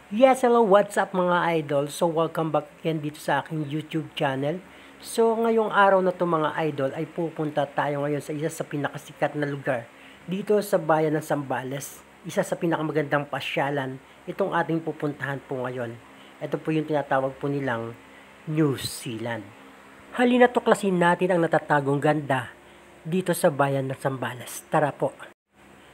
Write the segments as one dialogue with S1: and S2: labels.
S1: Yes, hello, what's up mga idol? So, welcome back again dito sa aking YouTube channel. So, ngayong araw na to mga idol ay pupunta tayo ngayon sa isa sa pinakasikat na lugar dito sa bayan ng Zambales. Isa sa pinakamagandang pasyalan itong ating pupuntahan po ngayon. Ito po yung tinatawag po nilang New Zealand. Halina tuklasin natin ang natatagong ganda dito sa bayan ng Zambales. Tara po!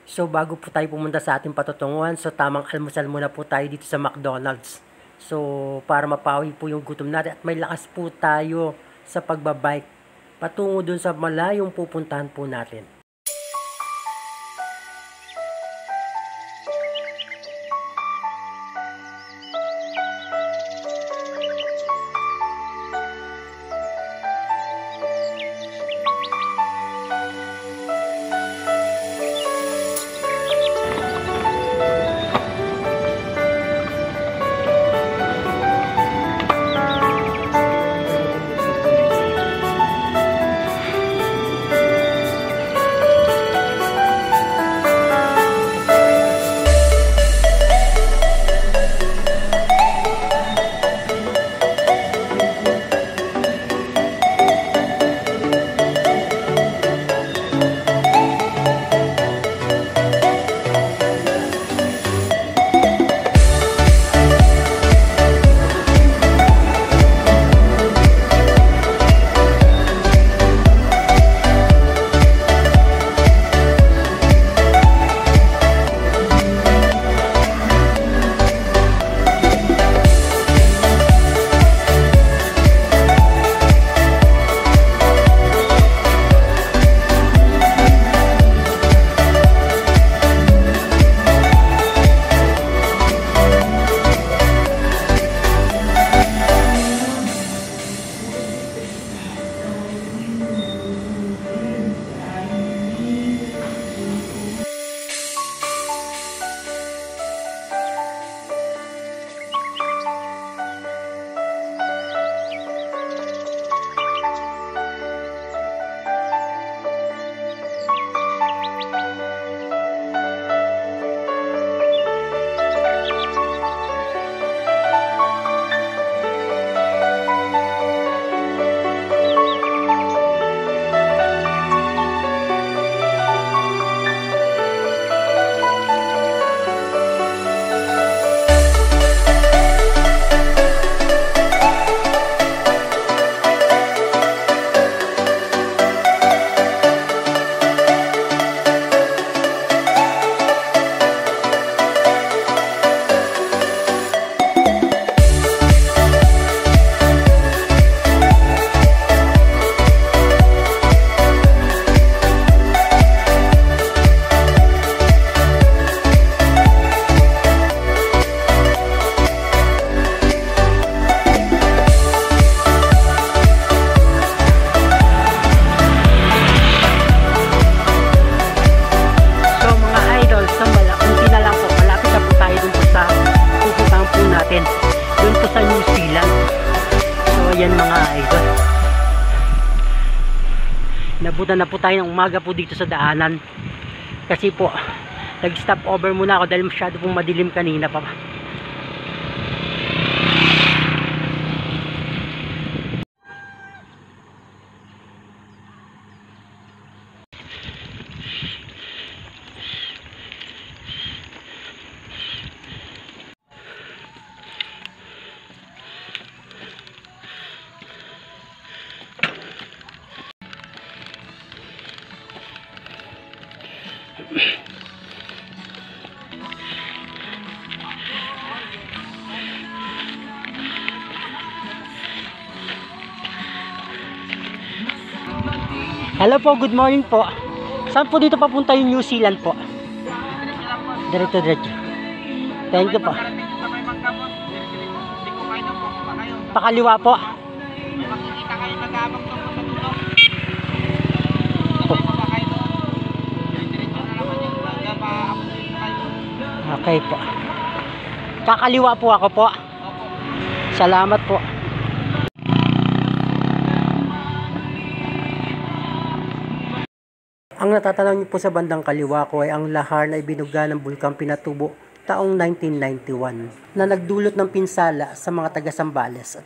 S1: So bago po tayo pumunta sa ating patutunguhan, so tamang almusal muna po tayo dito sa McDonald's. So para mapawi po yung gutom natin at may lakas po tayo sa pagbabike patungo dun sa malayong pupuntahan po natin. Doon po sa New Zealand. So ayan mga idol, nabutan na po tayo ng umaga po dito sa daanan kasi po nag stop over muna ako dahil masyado pong madilim kanina pa. Hello po, good morning po. Saan po dito papunta yung New Zealand po? Diretso. Thank you po. Pakaliwa po. Okay po. Kakaliwa po ako po. Salamat po. Ang natatanaw niyo po sa bandang kaliwa ko ay ang lahar na ibinuga ng bulkang Pinatubo taong 1991 na nagdulot ng pinsala sa mga taga Zambales.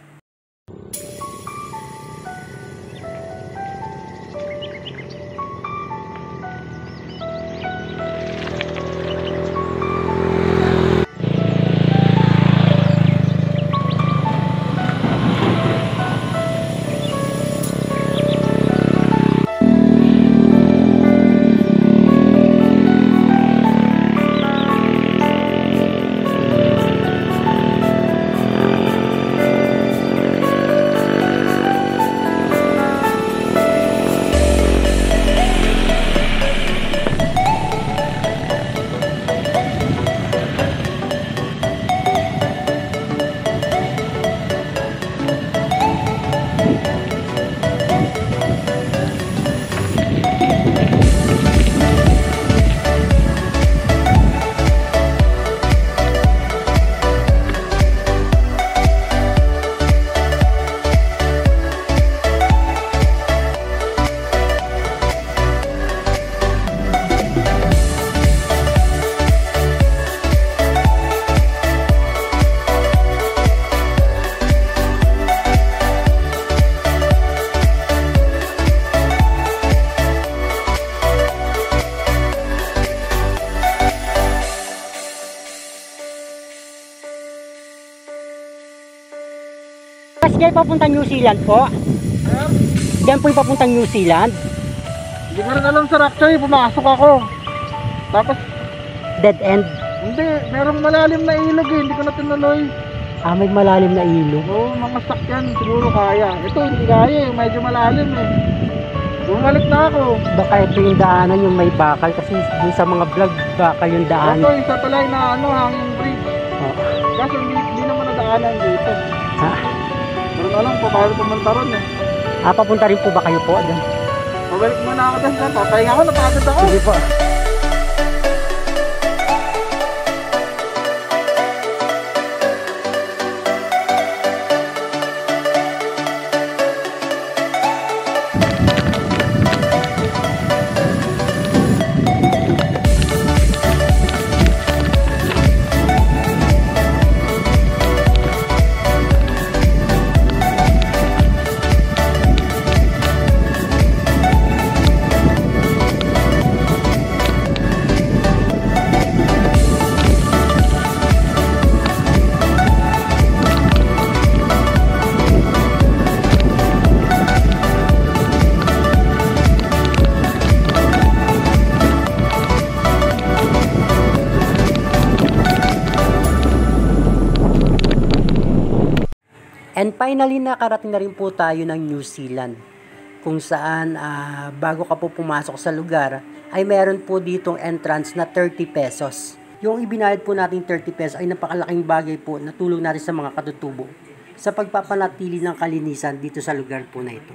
S1: Diyan papuntang New Zealand po? Diyan po yung papuntang New Zealand?
S2: Hindi ko rin alam sa Rakchay, pumasok ako. Tapos
S1: Dead end?
S2: hindi, merong malalim na ilog eh, hindi ko na tinuloy.
S1: Ah, may malalim na ilog.
S2: Oo, mga sakyan, siguro kaya. Ito, hindi kaya eh, medyo malalim eh. Bumalik na ako.
S1: Baka ito yung daanan yung may bakal kasi dun sa mga vlog bakal yung daan.
S2: Ito, isa pala yung hanging bridge.
S1: Oh.
S2: Kasi hindi naman nadaanan dito.
S1: Ha?
S2: Pero alam ko, paano pumunta ron eh.
S1: Ah, papunta rin po ba kayo po dyan?
S2: Mabalik muna ako dyan, papahinga ako, napagod ako.
S1: Sige po. And finally, nakarating na rin po tayo ng New Zealand, kung saan bago ka po pumasok sa lugar, ay meron po ditong entrance na 30 pesos. Yung ibinayad po natin 30 pesos ay napakalaking bagay po na tulong natin sa mga katutubo sa pagpapanatili ng kalinisan dito sa lugar po na ito.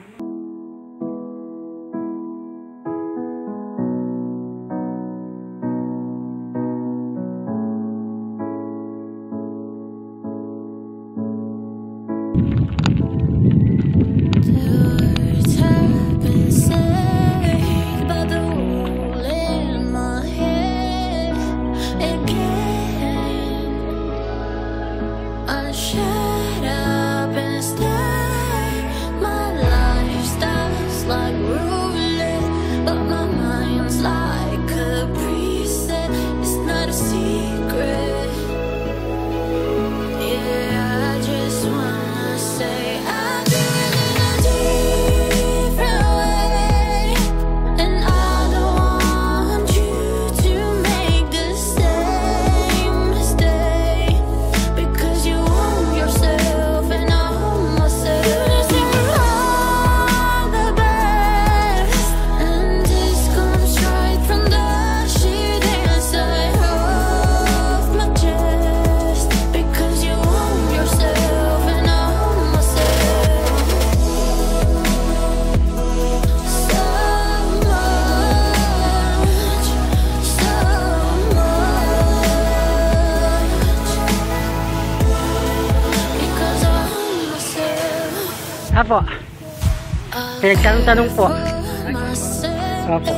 S1: Apo, pinagtanong po. Apo.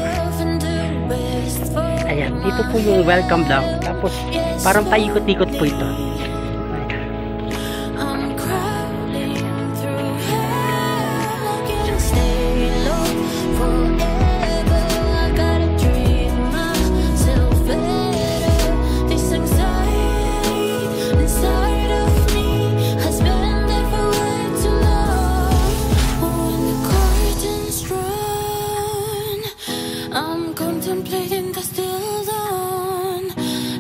S1: Ayan, dito po yung welcome daw. Tapos, Parang paikot-ikot po ito.
S3: Contemplating the still dawn,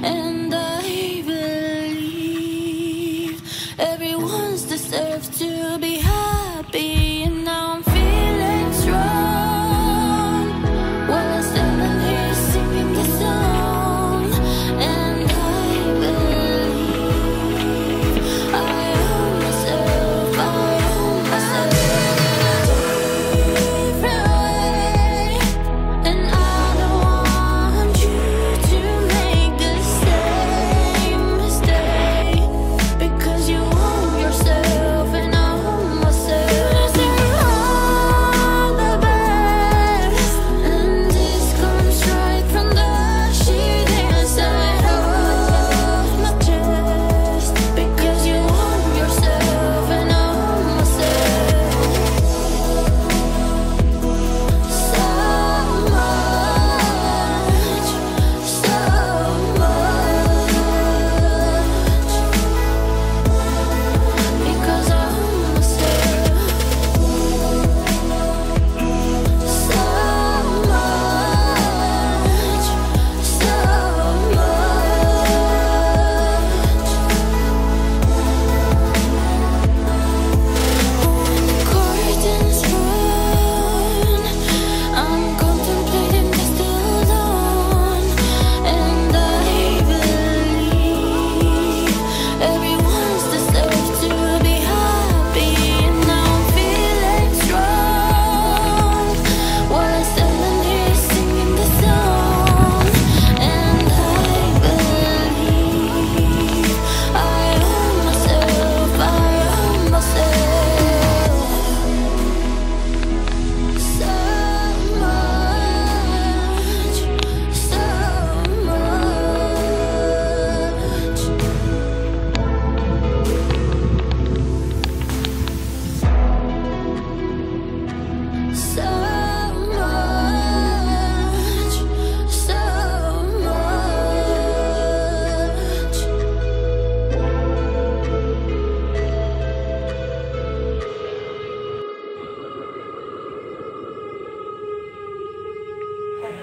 S3: and I believe everyone's deserves to be happy, and now I'm feeling strong. While I'm standing here singing the song, and I believe I own myself, I own myself.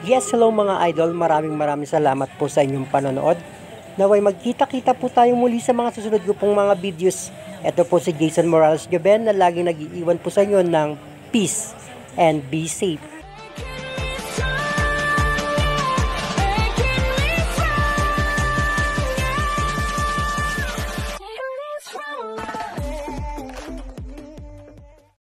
S1: Yes, hello mga idol. Maraming salamat po sa inyong panonood. Naway magkita-kita po tayo muli sa mga susunod ko pong mga videos. Ito po si Jason Morales Gaben na laging nag-iiwan po sa inyo ng peace and be safe.